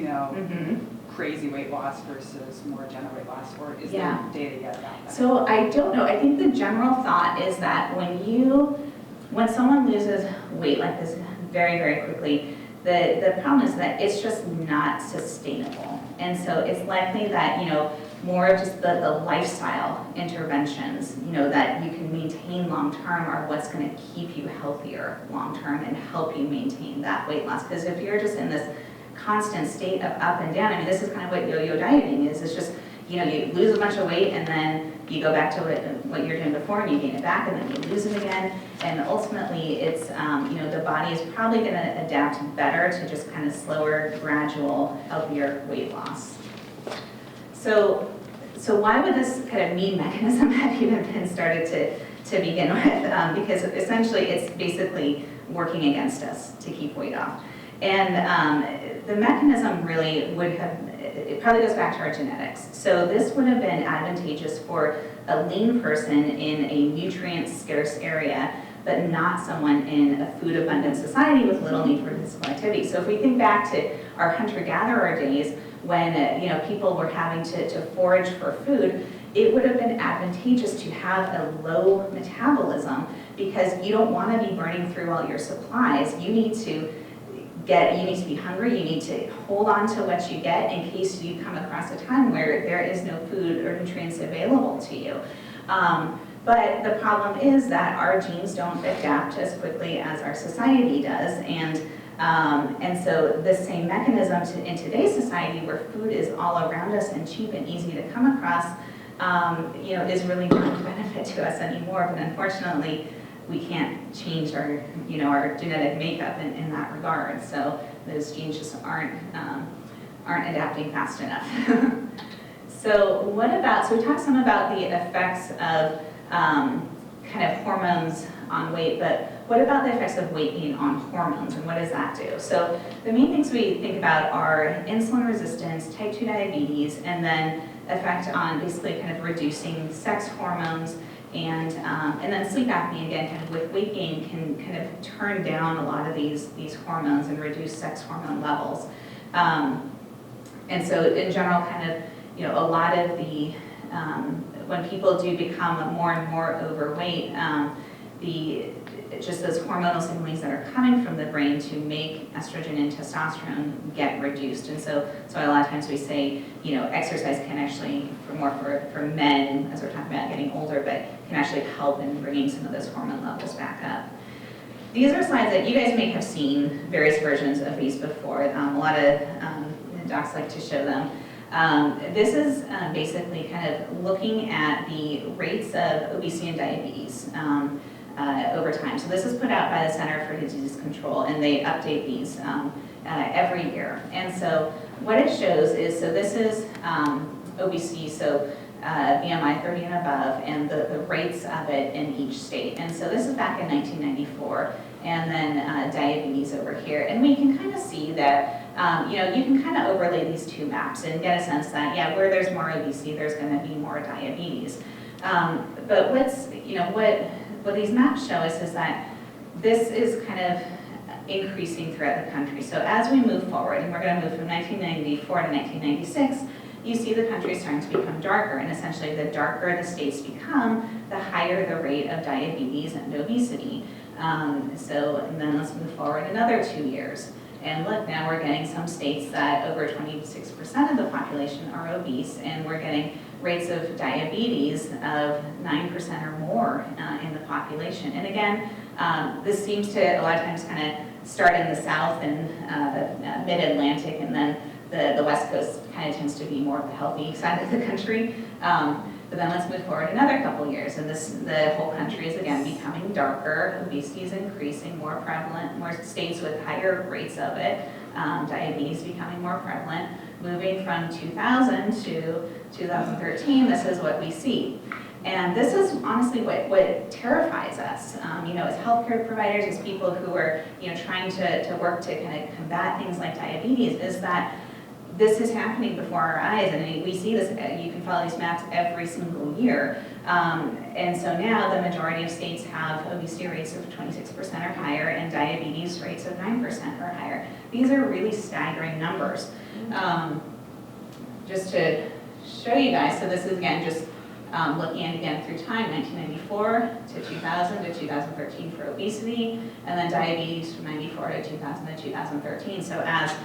crazy weight loss versus more gentle weight loss, or is there data yet about that? So I don't know. I think the general thought is that when someone loses weight like this very, very quickly, The problem is that it's just not sustainable. And so it's likely that, more of just the lifestyle interventions, that you can maintain long-term are what's going to keep you healthier long-term and help you maintain that weight loss. Because if you're just in this constant state of up and down, this is kind of what yo-yo dieting is. It's just, you lose a bunch of weight and then you go back to what you're doing before and you gain it back and then you lose it again. And ultimately it's, the body is probably going to adapt better to just kind of slower, gradual, healthier weight loss. So why would this kind of mean mechanism have even been started to begin with? Because essentially it's basically working against us to keep weight off. And the mechanism really it probably goes back to our genetics. So this would have been advantageous for a lean person in a nutrient-scarce area, but not someone in a food-abundant society with little need for physical activity. So if we think back to our hunter-gatherer days, when people were having to forage for food, it would have been advantageous to have a low metabolism because you don't want to be burning through all your supplies. You need to be hungry, you need to hold on to what you get in case you come across a time where there is no food or nutrients available to you. But the problem is that our genes don't adapt as quickly as our society does, and so this same mechanism in today's society where food is all around us and cheap and easy to come across, is really not a benefit to us anymore. But unfortunately, we can't change our genetic makeup in that regard. So those genes just aren't adapting fast enough. So we talked some about the effects of kind of hormones on weight, but what about the effects of weight gain on hormones, and what does that do? So the main things we think about are insulin resistance, type 2 diabetes, and then effect on basically kind of reducing sex hormones, and then sleep apnea, again, kind of with weight gain can kind of turn down a lot of these hormones and reduce sex hormone levels. And so in general, kind of, a lot of the, when people do become more and more overweight, just those hormonal signalings that are coming from the brain to make estrogen and testosterone get reduced. And so a lot of times we say, exercise can actually, for men, as we're talking about getting older, but can actually help in bringing some of those hormone levels back up. These are slides that you guys may have seen various versions of these before. A lot of docs like to show them. This is basically kind of looking at the rates of obesity and diabetes over time. So this is put out by the Center for Disease Control, and they update these every year. And so what it shows is, so this is obesity, so BMI 30 and above, and the rates of it in each state. And so this is back in 1994, and then diabetes over here. And we can kind of see that, you can kind of overlay these two maps and get a sense that, yeah, where there's more obesity, there's going to be more diabetes. But what these maps show us is that this is kind of increasing throughout the country. So as we move forward, and we're going to move from 1994 to 1996, you see the country starting to become darker, and essentially the darker the states become, the higher the rate of diabetes and obesity. And then let's move forward another 2 years. And look, now we're getting some states that over 26% of the population are obese, and we're getting rates of diabetes of 9% or more in the population. And again, this seems to a lot of times kind of start in the south and mid-Atlantic, and then the West Coast kind of tends to be more of the healthy side of the country. But then let's move forward another couple years, and the whole country is again becoming darker. Obesity is increasing, more prevalent, more states with higher rates of it. Diabetes becoming more prevalent. Moving from 2000 to 2013, this is what we see. And this is honestly what terrifies us, as healthcare providers, as people who are, trying to work to kind of combat things like diabetes, is that this is happening before our eyes, and we see this. You can follow these maps every single year. And so now the majority of states have obesity rates of 26% or higher and diabetes rates of 9% or higher. These are really staggering numbers. Just to show you guys, so this is again just looking at again through time, 1994 to 2000 to 2013 for obesity, and then diabetes from 94 to 2000 to 2013. So as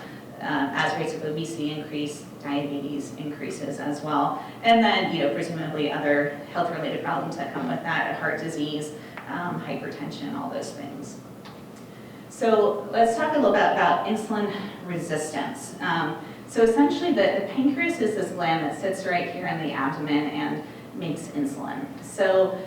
rates of obesity increase, diabetes increases as well. And then, presumably other health-related problems that come with that, heart disease, hypertension, all those things. So let's talk a little bit about insulin resistance. So essentially the pancreas is this gland that sits right here in the abdomen and makes insulin. So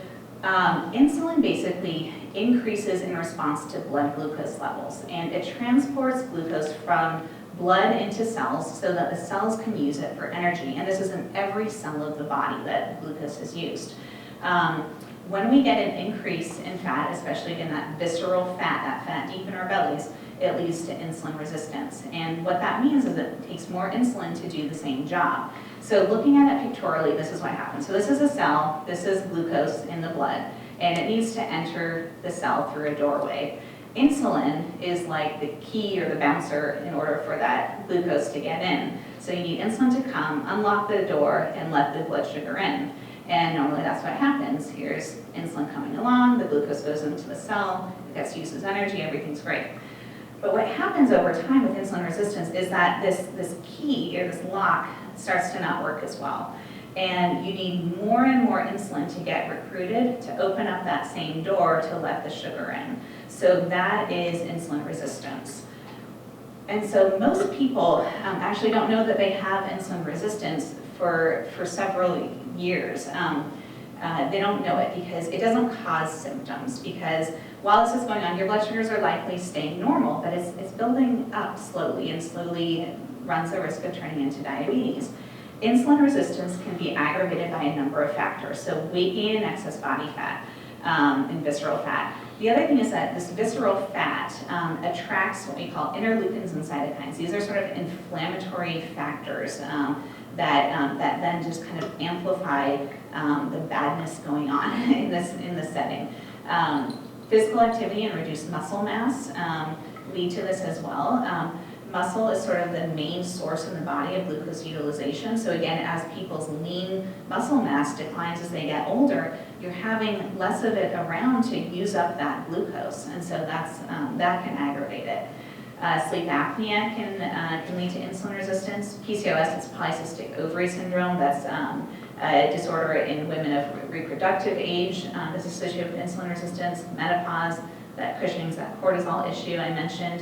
insulin basically increases in response to blood glucose levels, and it transports glucose from blood into cells so that the cells can use it for energy. And this is in every cell of the body that glucose is used. When we get an increase in fat, especially in that visceral fat, that fat deep in our bellies, it leads to insulin resistance. And what that means is it takes more insulin to do the same job. So looking at it pictorially, this is what happens. So this is a cell, this is glucose in the blood, and it needs to enter the cell through a doorway. Insulin is like the key or the bouncer in order for that glucose to get in. So you need insulin to come, unlock the door, and let the blood sugar in. And normally that's what happens. Here's insulin coming along, the glucose goes into the cell, it gets used as energy, everything's great. But what happens over time with insulin resistance is that this key or this lock starts to not work as well. And you need more and more insulin to get recruited to open up that same door to let the sugar in. So that is insulin resistance. And so most people actually don't know that they have insulin resistance for several years. They don't know it because it doesn't cause symptoms, because while this is going on, your blood sugars are likely staying normal, but it's building up slowly and slowly runs the risk of turning into diabetes. Insulin resistance can be aggravated by a number of factors. So weight gain and excess body fat and visceral fat. The other thing is that this visceral fat attracts what we call interleukins and cytokines. These are sort of inflammatory factors that then just kind of amplify the badness going on in this setting. Physical activity and reduced muscle mass lead to this as well. Muscle is sort of the main source in the body of glucose utilization. So again, as people's lean muscle mass declines as they get older, you're having less of it around to use up that glucose, and so that can aggravate it. Sleep apnea can lead to insulin resistance. PCOS is polycystic ovary syndrome. That's a disorder in women of reproductive age that's associated with insulin resistance. Menopause, that Cushing's, that cortisol issue I mentioned.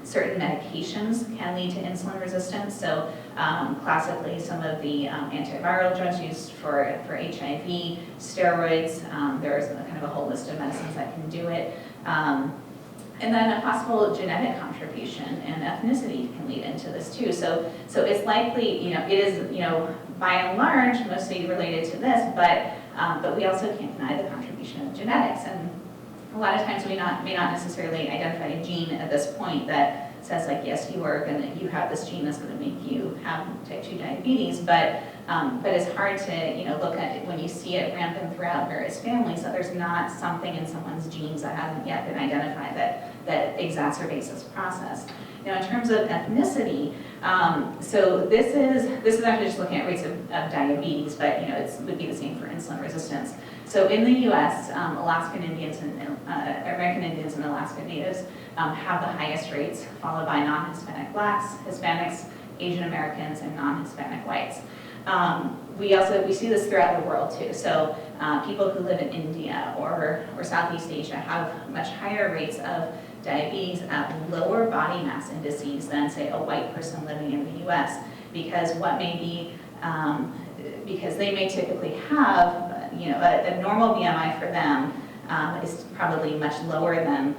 Certain medications can lead to insulin resistance. So classically, some of the antiviral drugs used for HIV, steroids, there's kind of a whole list of medicines that can do it. And then a possible genetic contribution and ethnicity can lead into this too. So it's likely, it is, by and large, mostly related to this, but we also can't deny the contribution of genetics. And a lot of times we may not necessarily identify a gene at this point that says like, yes, you have this gene that's going to make you have type 2 diabetes, but it's hard to look at it when you see it rampant throughout various families, that there's not something in someone's genes that hasn't yet been identified that exacerbates this process. Now, in terms of ethnicity, so this is actually just looking at rates of diabetes, but it would be the same for insulin resistance. So in the U.S., Alaskan Indians and American Indians and Alaska Natives have the highest rates, followed by non-Hispanic blacks, Hispanics, Asian Americans, and non-Hispanic whites. We see this throughout the world too. So people who live in India or Southeast Asia have much higher rates of diabetes at lower body mass indices than, say, a white person living in the U.S. because because they may typically have a normal BMI for them is probably much lower than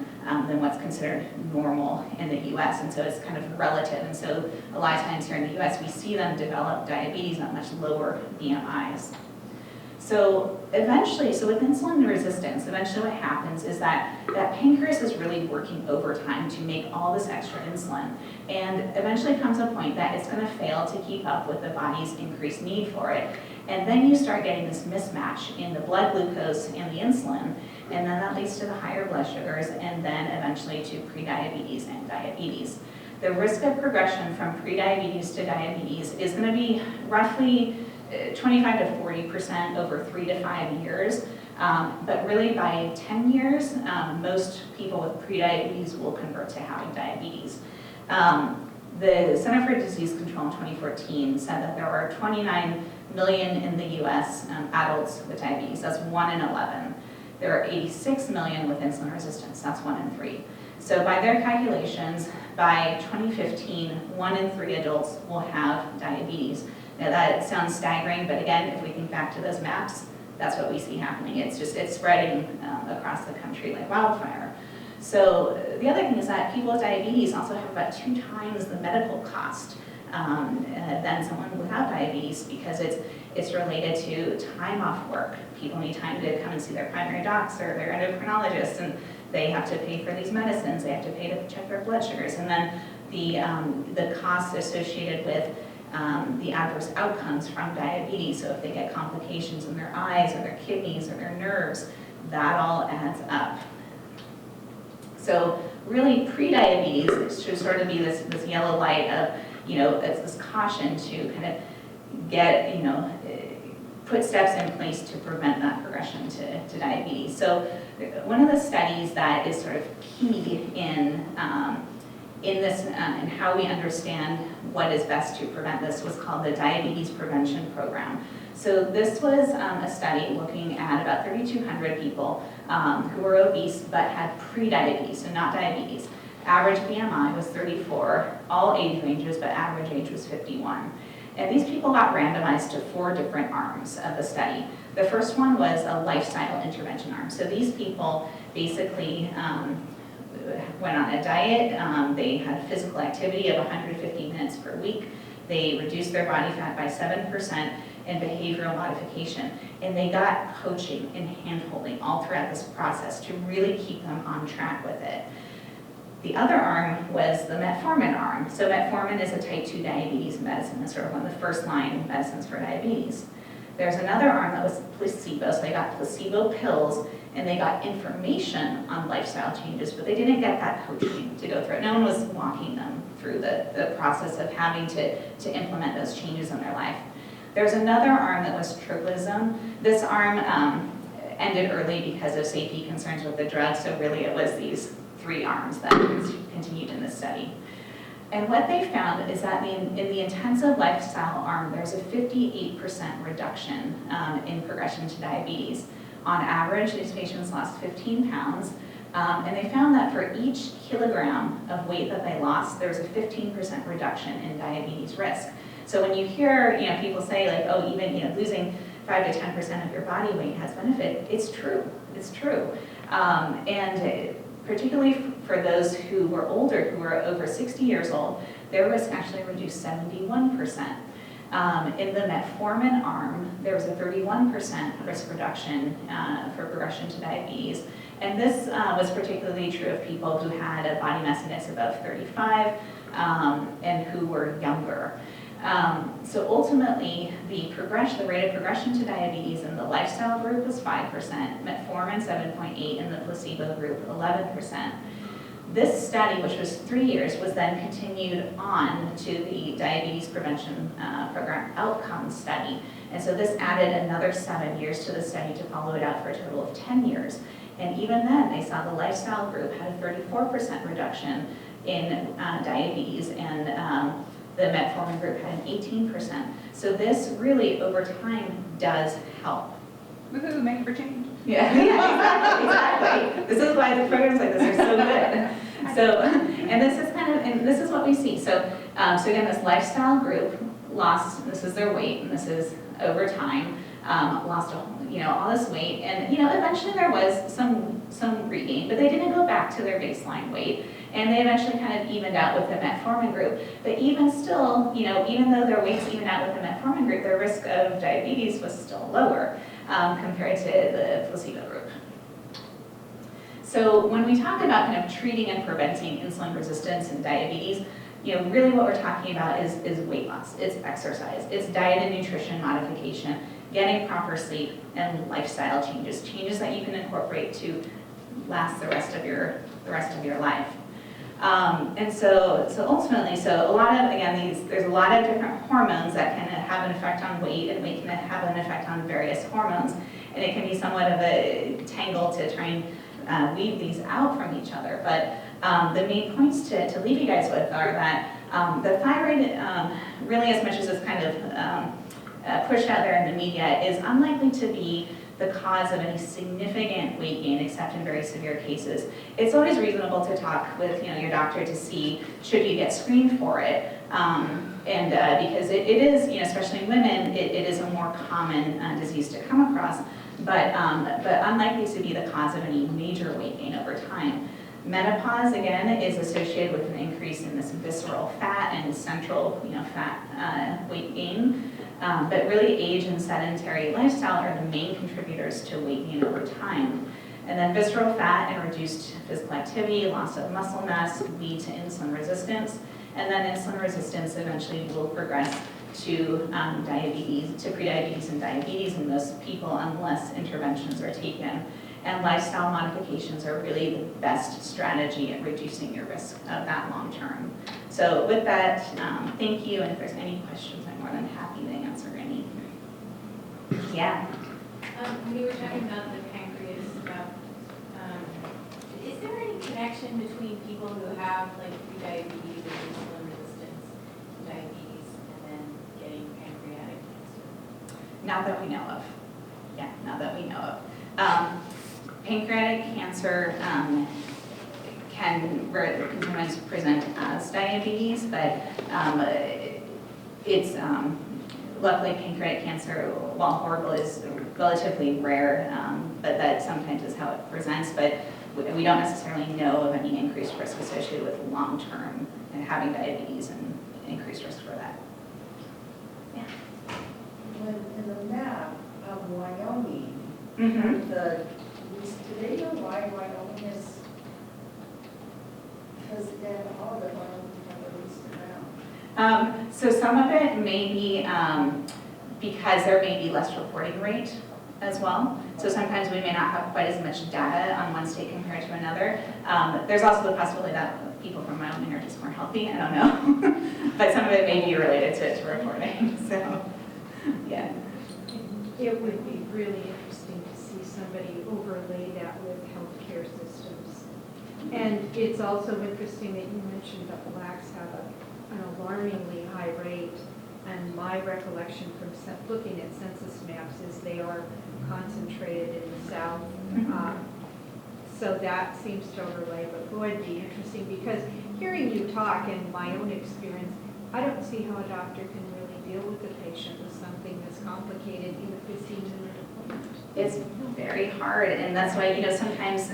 what's considered normal in the U.S. And so it's kind of relative. And so a lot of times here in the U.S. we see them develop diabetes at much lower BMIs. So with insulin resistance, eventually what happens is that pancreas is really working overtime to make all this extra insulin. And eventually comes a point that it's going to fail to keep up with the body's increased need for it. And then you start getting this mismatch in the blood glucose and the insulin, and then that leads to the higher blood sugars, and then eventually to prediabetes and diabetes. The risk of progression from prediabetes to diabetes is going to be roughly 25 to 40% over 3 to 5 years. But really by 10 years, most people with prediabetes will convert to having diabetes. The Center for Disease Control in 2014 said that there are 29 million in the US adults with diabetes. That's 1 in 11. There are 86 million with insulin resistance. That's 1 in 3. So by their calculations, by 2015, 1 in 3 adults will have diabetes. Now that sounds staggering, but again, if we think back to those maps, that's what we see happening. It's spreading across the country like wildfire. So the other thing is that people with diabetes also have about 2 times the medical cost than someone without diabetes, because it's related to time off work. People need time to come and see their primary docs or their endocrinologists, and they have to pay for these medicines. They have to pay to check their blood sugars, and then the costs associated with the adverse outcomes from diabetes. So if they get complications in their eyes or their kidneys or their nerves, that all adds up. So really, pre-diabetes should sort of be this yellow light of, it's this caution to kind of get, put steps in place to prevent that progression to diabetes. So one of the studies that is sort of key in this and how we understand what is best to prevent this was called the Diabetes Prevention Program. So this was a study looking at about 3,200 people who were obese but had pre-diabetes, so not diabetes. Average BMI was 34, all age ranges, but average age was 51. And these people got randomized to 4 different arms of the study. The first one was a lifestyle intervention arm. So these people basically went on a diet. They had physical activity of 150 minutes per week. They reduced their body fat by 7% and behavioral modification. And they got coaching and hand-holding all throughout this process to really keep them on track with it. The other arm was the metformin arm. So metformin is a type 2 diabetes medicine. It's sort of one of the first line medicines for diabetes. There's another arm that was placebo. So they got placebo pills and they got information on lifestyle changes, but they didn't get that coaching to go through it. No one was walking them through the process of having to implement those changes in their life. There's another arm that was triglyzone. This arm ended early because of safety concerns with the drug, so really it was these 3 arms that continued in this study. And what they found is that in the intensive lifestyle arm, there's a 58% reduction in progression to diabetes. On average, these patients lost 15 pounds, and they found that for each kilogram of weight that they lost, there was a 15% reduction in diabetes risk. So when you hear people say like, oh, even losing 5 to 10% of your body weight has benefit, it's true. It's true. And particularly for those who were older, who were over 60 years old, their risk actually reduced 71%. In the metformin arm, there was a 31% risk reduction for progression to diabetes. And this was particularly true of people who had a body mass index above 35 and who were younger. So ultimately, the rate of progression to diabetes in the lifestyle group was 5%, metformin 7.8%, and the placebo group 11%. This study, which was 3 years, was then continued on to the Diabetes Prevention Program Outcome Study. And so this added another 7 years to the study to follow it out for a total of 10 years. And even then, they saw the lifestyle group had a 34% reduction in diabetes, and the metformin group had an 18%. So this really, over time, does help. Woohoo, make for change. Yeah, exactly. This is why the programs like this are so good. So, and this is what we see. So again, this lifestyle group lost, this is their weight, and this is over time, lost all this weight, and eventually there was some regain, but they didn't go back to their baseline weight, and they eventually kind of evened out with the metformin group. But even still, even though their weights evened out with the metformin group, their risk of diabetes was still lower compared to the placebo group. So when we talk about kind of treating and preventing insulin resistance and diabetes, really what we're talking about is weight loss, it's exercise, it's diet and nutrition modification, getting proper sleep, and lifestyle changes that you can incorporate to last the rest of your life. And so ultimately, so a lot of, again, there's a lot of different hormones that can have an effect on weight, and weight can have an effect on various hormones. And it can be somewhat of a tangle to try and weave these out from each other. But the main points to leave you guys with are that the thyroid, really as much as it's kind of pushed out there in the media, is unlikely to be the cause of any significant weight gain, except in very severe cases. It's always reasonable to talk with your doctor to see should you get screened for it, because it is, especially in women, it is a more common disease to come across, but unlikely to be the cause of any major weight gain over time. Menopause, again, is associated with an increase in this visceral fat and central fat weight gain. But really, age and sedentary lifestyle are the main contributors to weight gain over time. And then visceral fat and reduced physical activity, loss of muscle mass lead to insulin resistance. And then insulin resistance eventually will progress to diabetes, to prediabetes and diabetes in most people unless interventions are taken. And lifestyle modifications are really the best strategy at reducing your risk of that long term. So with that, thank you. And if there's any questions, I'm more than happy to answer any. Yeah. When you were talking about the pancreas stuff, is there any connection between people who have like prediabetes and insulin resistance, diabetes, and then getting pancreatic cancer? Not that we know of. Yeah, not that we know of. Pancreatic cancer can sometimes present as diabetes, but it's luckily pancreatic cancer, while horrible, is relatively rare, but that sometimes is how it presents. But we don't necessarily know of any increased risk associated with long-term having diabetes and increased risk for that. Yeah. In the map of Wyoming, Mm-hmm. do they know why Wyoming is? Because then all the Wyoming have the least amount. So some of it may be because there may be less reporting rate as well. So sometimes we may not have quite as much data on one state compared to another. There's also the possibility that people from Wyoming are just more healthy. I don't know. But some of it may be related to reporting. So, yeah. It would be really interesting to see somebody overlay that with healthcare systems. And it's also interesting that you mentioned that blacks have an alarmingly high rate. And my recollection from looking at census maps is they are concentrated in the South. So that seems to overlay, but boy, it'd be interesting because hearing you talk and my own experience, I don't see how a doctor can really deal with the patient with something that's complicated in a 15-minute appointment. It's very hard, and that's why, sometimes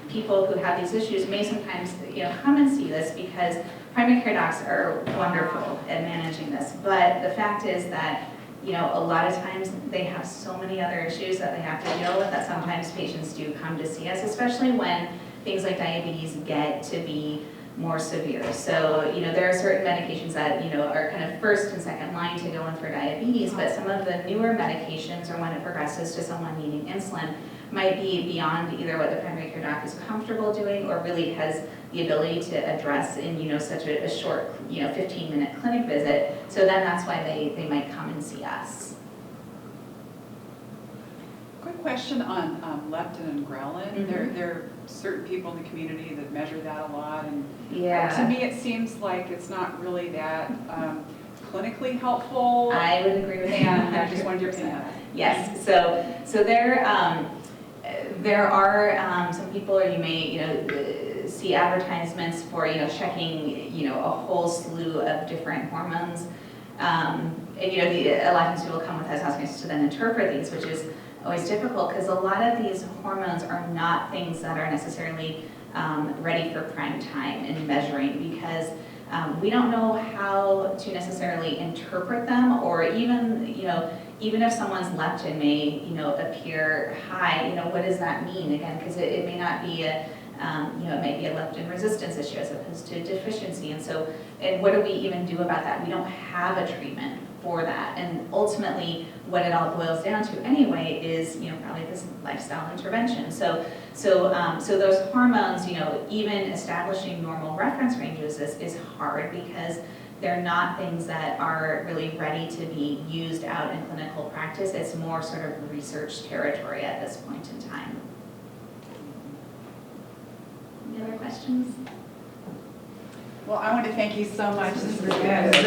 people who have these issues may sometimes, come and see this because primary care docs are wonderful at managing this. But the fact is that, a lot of times they have so many other issues that they have to deal with that sometimes patients do come to see us, especially when things like diabetes get to be more severe. So, there are certain medications that, are kind of first and second line to go in for diabetes, but some of the newer medications, or when it progresses to someone needing insulin, might be beyond either what the primary care doc is comfortable doing or really has the ability to address in, such a short, 15-minute clinic visit. So then that's why they might come and see us. Quick question on leptin and ghrelin. Mm-hmm. There are certain people in the community that measure that a lot, and Yeah. to me it seems like it's not really that clinically helpful. I would agree with you. I just wanted your opinion on that. Yes, so there are some people, or you may see advertisements for checking a whole slew of different hormones, and a lot of times people come with us asking us to then interpret these, which is always difficult because a lot of these hormones are not things that are necessarily ready for prime time in measuring because we don't know how to necessarily interpret them, or even if someone's leptin may appear high, what does that mean again? Because it may not be it might be a leptin resistance issue as opposed to deficiency, and what do we even do about that? We don't have a treatment for that. And ultimately, what it all boils down to anyway is, probably this lifestyle intervention. So those hormones, even establishing normal reference ranges is hard because they're not things that are really ready to be used out in clinical practice. It's more sort of research territory at this point in time. Any other questions? Well, I want to thank you so much. This was Yeah. really